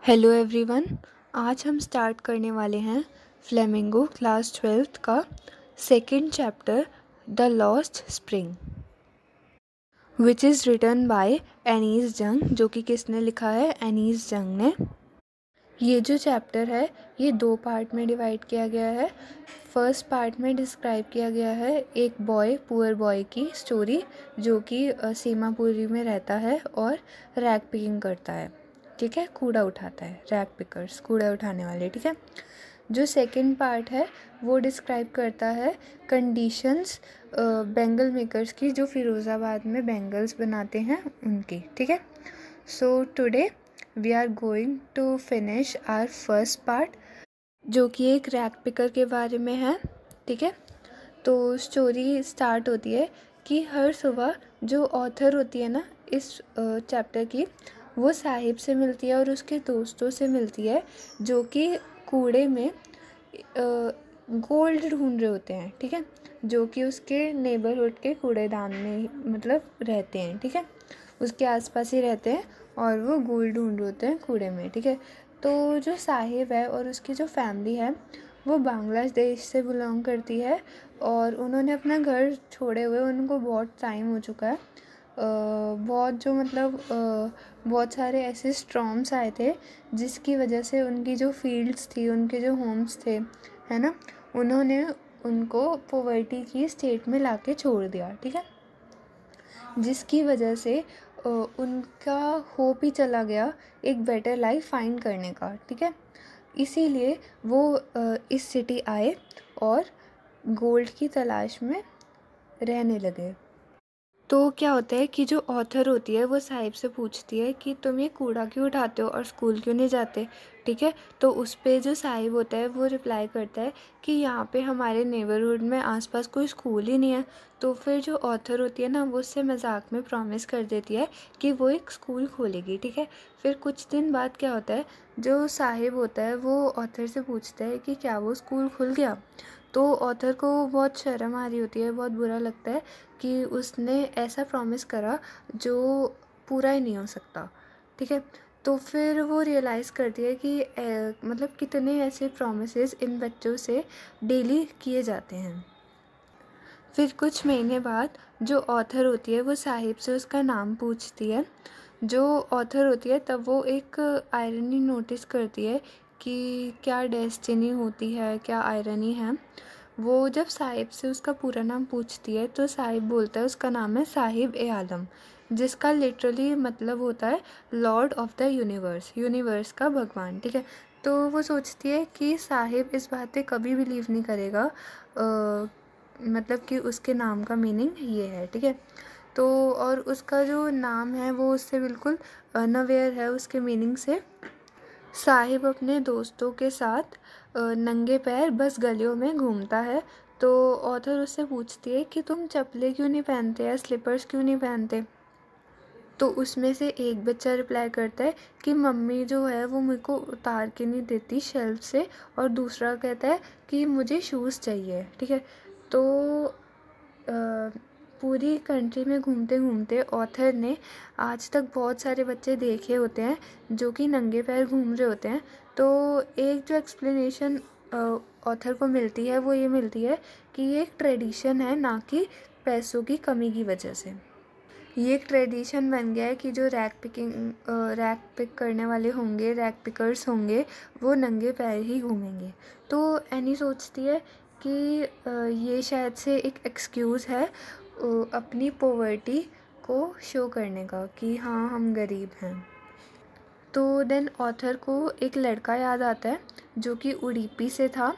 Hello everyone. आज हम start करने वाले हैं फ्लेमिंगो क्लास 12th का second chapter the lost spring which is written by Anees Jung. जो कि किसने लिखा है? एनीस जंग ने। ये जो चैप्टर है ये दो पार्ट में डिवाइड किया गया है। फर्स्ट पार्ट में डिस्क्राइब किया गया है एक बॉय, पुअर बॉय की स्टोरी, जो कि सीमापुरी में रहता है और रैग पिकिंग करता है। ठीक है, कूड़ा उठाता है, रैग पिकर्स, कूड़ा उठाने वाले। ठीक है, जो सेकंड पार्ट है वो डिस्क्राइब करता है कंडीशंस बैंगल मेकर्स की, जो फ़िरोज़ाबाद में बैंगल्स बनाते हैं उनकी। ठीक है, so today we are going to finish our first part, जो कि एक रैग पिकर के बारे में है। ठीक है, तो स्टोरी स्टार्ट होती है कि हर सुबह जो ऑथर होती है ना इस चैप्टर की, वो साहिब से मिलती है और उसके दोस्तों से मिलती है, जो कि कूड़े में गोल्ड ढूंढ रहे होते हैं। ठीक है, जो कि उसके नेबरहुड के कूड़ेदान में मतलब रहते हैं। ठीक है, उसके आसपास ही रहते हैं और वो गोल्ड ढूंढ रहे होते हैं कूड़े में। ठीक है, तो जो साहिब है और उसकी जो फैमिली है वो बांग्लादेश से बिलोंग करती है और उन्होंने अपना घर छोड़े हुए उनको बहुत टाइम हो चुका है। बहुत जो मतलब बहुत सारे ऐसे स्टॉर्म्स आए थे जिसकी वजह से उनकी जो फील्ड्स थी, उनके जो होम्स थे, है ना, उन्होंने उनको पॉवर्टी की स्टेट में लाके छोड़ दिया। ठीक है, जिसकी वजह से उनका होप ही चला गया एक बेटर लाइफ फाइंड करने का। ठीक है, इसीलिए वो इस सिटी आए और गोल्ड की तलाश में रहने लगे। तो क्या होता है कि जो ऑथर होती है वो साहिब से पूछती है कि तुम ये कूड़ा क्यों उठाते हो और स्कूल क्यों नहीं जाते। ठीक है, तो उस पे जो साहिब होता है वो रिप्लाई करता है कि यहाँ पे हमारे नेबरहुड में आसपास कोई स्कूल ही नहीं है। तो फिर जो ऑथर होती है ना वो उससे मजाक में प्रॉमिस कर देती है कि वो एक स्कूल खोलेगी। ठीक है, फिर कुछ दिन बाद क्या होता है, जो साहिब होता है वो ऑथर से पूछता है कि क्या वो स्कूल खुल गया। तो ऑथर को बहुत शर्म आ रही होती है, बहुत बुरा लगता है कि उसने ऐसा प्रॉमिस करा जो पूरा ही नहीं हो सकता। ठीक है, तो फिर वो रियलाइज़ करती है कि मतलब कितने ऐसे प्रॉमिसेस इन बच्चों से डेली किए जाते हैं। फिर कुछ महीने बाद जो ऑथर होती है वो साहिब से उसका नाम पूछती है। जो ऑथर होती है तब वो एक आयरनी नोटिस करती है कि क्या डेस्टिनी होती है, क्या आयरनी है। वो जब साहिब से उसका पूरा नाम पूछती है तो साहिब बोलता है उसका नाम है साहिब ए आलम, जिसका लिटरली मतलब होता है Lord of the universe, universe का भगवान। ठीक है, तो वो सोचती है कि साहिब इस बात पे कभी बिलीव नहीं करेगा, मतलब कि उसके नाम का मीनिंग ये है। ठीक है, तो और उसका जो नाम है वो उससे बिल्कुल अनअवेयर है उसके मीनिंग से। साहिब अपने दोस्तों के साथ नंगे पैर बस गलियों में घूमता है। तो ऑथर उससे पूछती है कि तुम चप्पलें क्यों नहीं पहनते या स्लीपर्स क्यों नहीं पहनते। तो उसमें से एक बच्चा रिप्लाई करता है कि मम्मी जो है वो मेरे को उतार के नहीं देती शेल्फ से, और दूसरा कहता है कि मुझे शूज़ चाहिए। ठीक है, तो पूरी कंट्री में घूमते घूमते ऑथर ने आज तक बहुत सारे बच्चे देखे होते हैं जो कि नंगे पैर घूम रहे होते हैं। तो एक जो एक्सप्लेनेशन ऑथर को मिलती है वो ये मिलती है कि ये एक ट्रेडिशन है, ना कि पैसों की कमी की वजह से। ये एक ट्रेडिशन बन गया है कि जो रैक पिक करने वाले होंगे, रैक पिकर्स होंगे, वो नंगे पैर ही घूमेंगे। तो एनी सोचती है कि ये शायद से एक एक्सक्यूज़ है अपनी पॉवर्टी को शो करने का कि हाँ हम गरीब हैं। तो देन ऑथर को एक लड़का याद आता है जो कि उडुपी से था,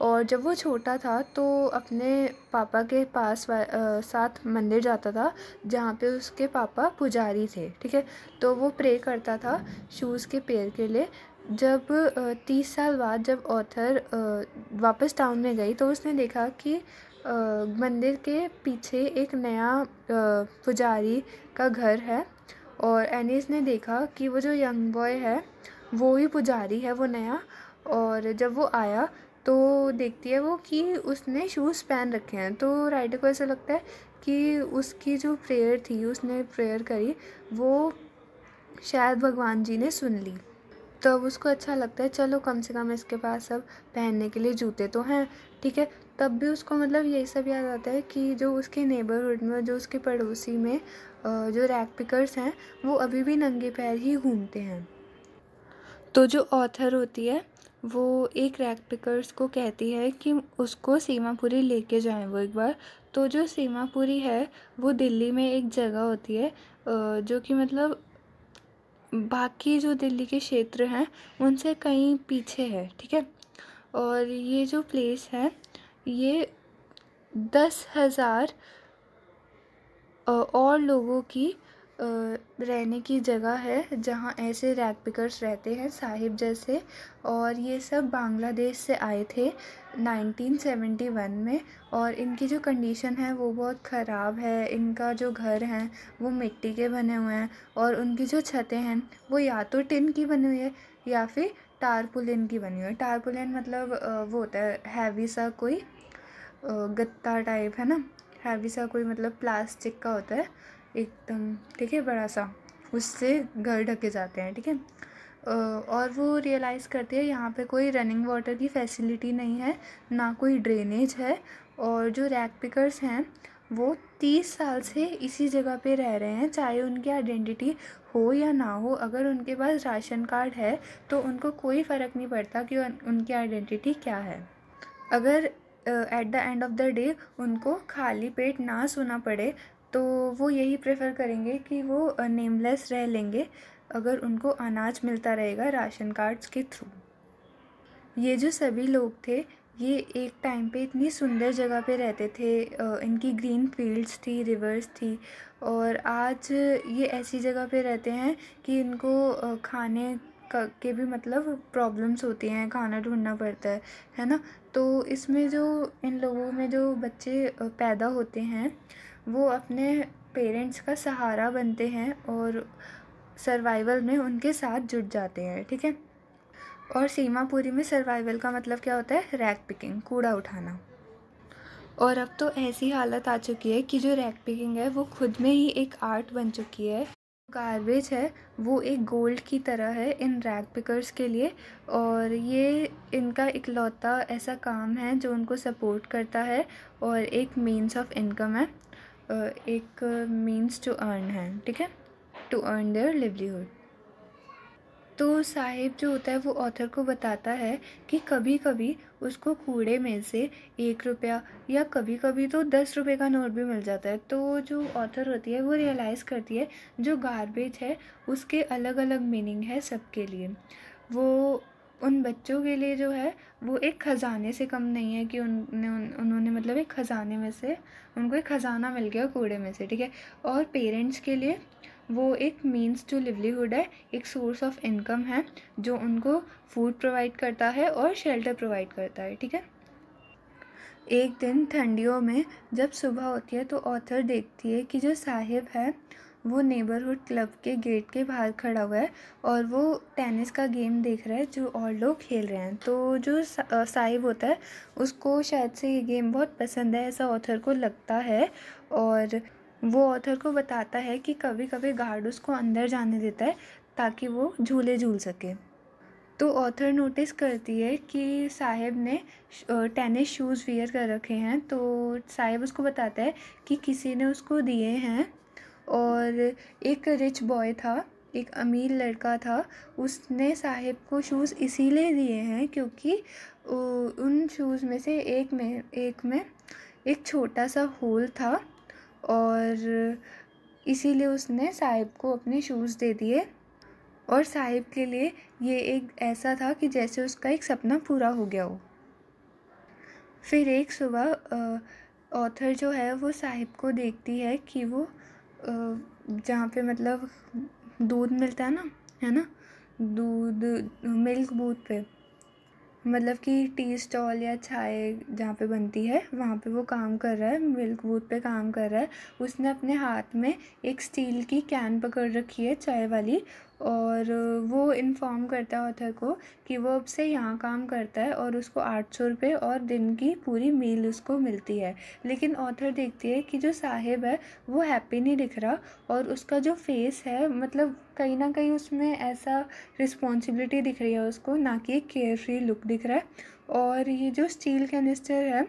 और जब वो छोटा था तो अपने पापा के पास साथ मंदिर जाता था जहाँ पे उसके पापा पुजारी थे। ठीक है, तो वो प्रे करता था शूज़ के पैर के लिए। जब 30 साल बाद जब ऑथर वापस टाउन में गई तो उसने देखा कि मंदिर के पीछे एक नया पुजारी का घर है, और एनिस ने देखा कि वो जो यंग बॉय है वो ही पुजारी है, वो नया। और जब वो आया तो देखती है वो कि उसने शूज़ पहन रखे हैं। तो राइटर को ऐसा लगता है कि उसकी जो प्रेयर थी, उसने प्रेयर करी, वो शायद भगवान जी ने सुन ली। तब उसको अच्छा लगता है, चलो कम से कम इसके पास अब पहनने के लिए जूते तो हैं, ठीक है। तब भी उसको मतलब यही सब याद आता है कि जो उसके नेबरहुड में, जो उसके पड़ोसी में जो रैग पिकर्स हैं वो अभी भी नंगे पैर ही घूमते हैं। तो जो ऑथर होती है वो एक रैग पिकर्स को कहती है कि उसको सीमापुरी लेके जाएं वो एक बार। तो जो सीमापुरी है वो दिल्ली में एक जगह होती है जो कि मतलब बाकी जो दिल्ली के क्षेत्र हैं उनसे कहीं पीछे है, ठीक है। और ये जो प्लेस है ये 10,000 और लोगों की रहने की जगह है जहाँ ऐसे रैग पिकर्स रहते हैं साहिब जैसे। और ये सब बांग्लादेश से आए थे 1971 में। और इनकी जो कंडीशन है वो बहुत ख़राब है। इनका जो घर हैं वो मिट्टी के बने हुए हैं और उनकी जो छतें हैं वो या तो टिन की बनी हुई है या फिर टारपुलिन की बनी हुई है। टारपुलिन मतलब वो होता है हैवी सा कोई गत्ता टाइप, है ना, हैवी सा कोई मतलब प्लास्टिक का होता है एकदम, ठीक है, बड़ा सा, उससे घर ढके जाते हैं, ठीक है। और वो रियलाइज़ करती है यहाँ पे कोई रनिंग वाटर की फैसिलिटी नहीं है, ना कोई ड्रेनेज है। और जो रैग पिकर्स हैं वो 30 साल से इसी जगह पे रह रहे हैं, चाहे उनकी आइडेंटिटी हो या ना हो। अगर उनके पास राशन कार्ड है तो उनको कोई फ़र्क नहीं पड़ता कि उनकी आइडेंटिटी क्या है। अगर at the end of the day उनको खाली पेट ना सोना पड़े तो वो यही प्रेफर करेंगे कि वो नेमलेस रह लेंगे अगर उनको अनाज मिलता रहेगा राशन कार्ड्स के थ्रू। ये जो सभी लोग थे ये एक टाइम पे इतनी सुंदर जगह पे रहते थे, इनकी ग्रीन फील्ड्स थी, रिवर्स थी। और आज ये ऐसी जगह पे रहते हैं कि इनको खाने के भी मतलब प्रॉब्लम्स होती हैं, खाना ढूंढना पड़ता है ना। तो इसमें जो इन लोगों में जो बच्चे पैदा होते हैं वो अपने पेरेंट्स का सहारा बनते हैं और सर्वाइवल में उनके साथ जुट जाते हैं, ठीक है। और सीमापुरी में सर्वाइवल का मतलब क्या होता है? रैग पिकिंग, कूड़ा उठाना। और अब तो ऐसी हालत आ चुकी है कि जो रैग पिकिंग है वो खुद में ही एक आर्ट बन चुकी है। गार्बेज है वो एक गोल्ड की तरह है इन रैग पिकर्स के लिए। और ये इनका इकलौता ऐसा काम है जो उनको सपोर्ट करता है और एक मीन्स ऑफ इनकम है, एक मीन्स टू अर्न है, ठीक है, टू अर्न देयर लिवलीहुड। तो साहिब जो होता है वो ऑथर को बताता है कि कभी कभी उसको कूड़े में से 1 रुपया या कभी कभी तो 10 रुपये का नोट भी मिल जाता है। तो जो ऑथर होती है वो रियलाइज़ करती है जो गार्बेज है उसके अलग अलग मीनिंग है सबके लिए। वो उन बच्चों के लिए जो है वो एक ख़जाने से कम नहीं है कि उन्होंने मतलब एक ख़जाने में से उनको एक ख़जाना मिल गया कूड़े में से, ठीक है। और पेरेंट्स के लिए वो एक मीन्स टू लिवलीहुड है, एक सोर्स ऑफ इनकम है जो उनको फूड प्रोवाइड करता है और शेल्टर प्रोवाइड करता है, ठीक है। एक दिन ठंडियों में जब सुबह होती है तो ऑथर देखती है कि जो साहिब है वो नेबरहुड क्लब के गेट के बाहर खड़ा हुआ है और वो टेनिस का गेम देख रहा है जो और लोग खेल रहे हैं। तो जो साहिब होता है उसको शायद से ये गेम बहुत पसंद है, ऐसा ऑथर को लगता है। और वो ऑथर को बताता है कि कभी कभी गार्ड उसको अंदर जाने देता है ताकि वो झूले झूल सके। तो ऑथर नोटिस करती है कि साहिब ने टेनिस शूज़ वियर कर रखे हैं। तो साहिब उसको बताता है कि किसी ने उसको दिए हैं और एक रिच बॉय था, एक अमीर लड़का था, उसने साहिब को शूज़ इसीलिए दिए हैं क्योंकि उन शूज़ में से एक में एक छोटा सा होल था और इसीलिए उसने साहिब को अपने शूज़ दे दिए। और साहिब के लिए ये एक ऐसा था कि जैसे उसका एक सपना पूरा हो गया हो। फिर एक सुबह ऑथर जो है वो साहिब को देखती है कि वो जहाँ पे मतलब दूध मिलता है ना, दूध मिल्क बूथ पे, मतलब कि टी स्टॉल या चाय जहाँ पे बनती है वहाँ पे वो काम कर रहा है, मिल्क बूथ पे काम कर रहा है। उसने अपने हाथ में एक स्टील की कैन पकड़ रखी है चाय वाली और वो इन्फॉर्म करता है ऑथर को कि वो अब से यहाँ काम करता है और उसको 800 रुपये और दिन की पूरी मील उसको मिलती है। लेकिन ऑथर देखती है कि जो साहिब है वो हैप्पी नहीं दिख रहा और उसका जो फेस है मतलब कहीं ना कहीं उसमें ऐसा रिस्पॉन्सिबिलिटी दिख रही है उसको, ना कि एक केयर फ्री लुक दिख रहा है। और ये जो स्टील कैनिस्टर है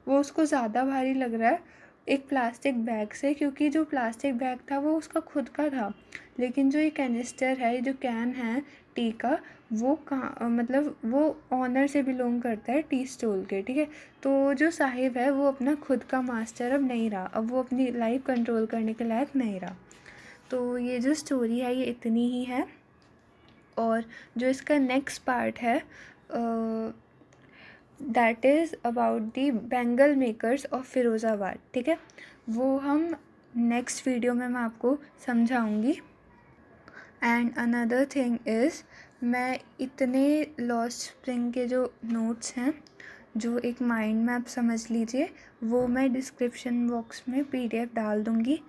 वो उसको ज़्यादा भारी लग रहा है एक प्लास्टिक बैग से, क्योंकि जो प्लास्टिक बैग था वो उसका खुद का था, लेकिन जो ये कैनिस्टर है, ये जो कैन है टी का, वो कहाँ मतलब वो ऑनर से बिलोंग करता है टी स्टॉल के, ठीक है। तो जो साहिब है वो अपना खुद का मास्टर अब नहीं रहा, अब वो अपनी लाइफ कंट्रोल करने के लायक नहीं रहा। तो ये जो स्टोरी है ये इतनी ही है। और जो इसका नेक्स्ट पार्ट है that is about the bangle makers of Firozabad, ठीक है। वो हम नेक्स्ट वीडियो में मैं आपको समझाऊंगी। एंड अनदर थिंग इज़ मैं इतने लॉस्ट स्प्रिंग के जो नोट्स हैं, जो एक माइंड मैप समझ लीजिए, वो मैं डिस्क्रिप्शन बॉक्स में PDF डाल दूँगी।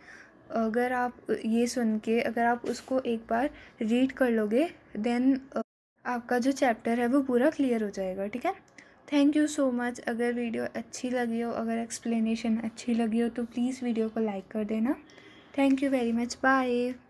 अगर आप ये सुन के अगर आप उसको एक बार रीड कर लोगे देन आपका जो चैप्टर है वो पूरा क्लियर हो जाएगा, ठीक है। Thank you so much. अगर वीडियो अच्छी लगी हो, अगर एक्सप्लेनेशन अच्छी लगी हो तो प्लीज़ वीडियो को लाइक कर देना। Thank you very much. Bye.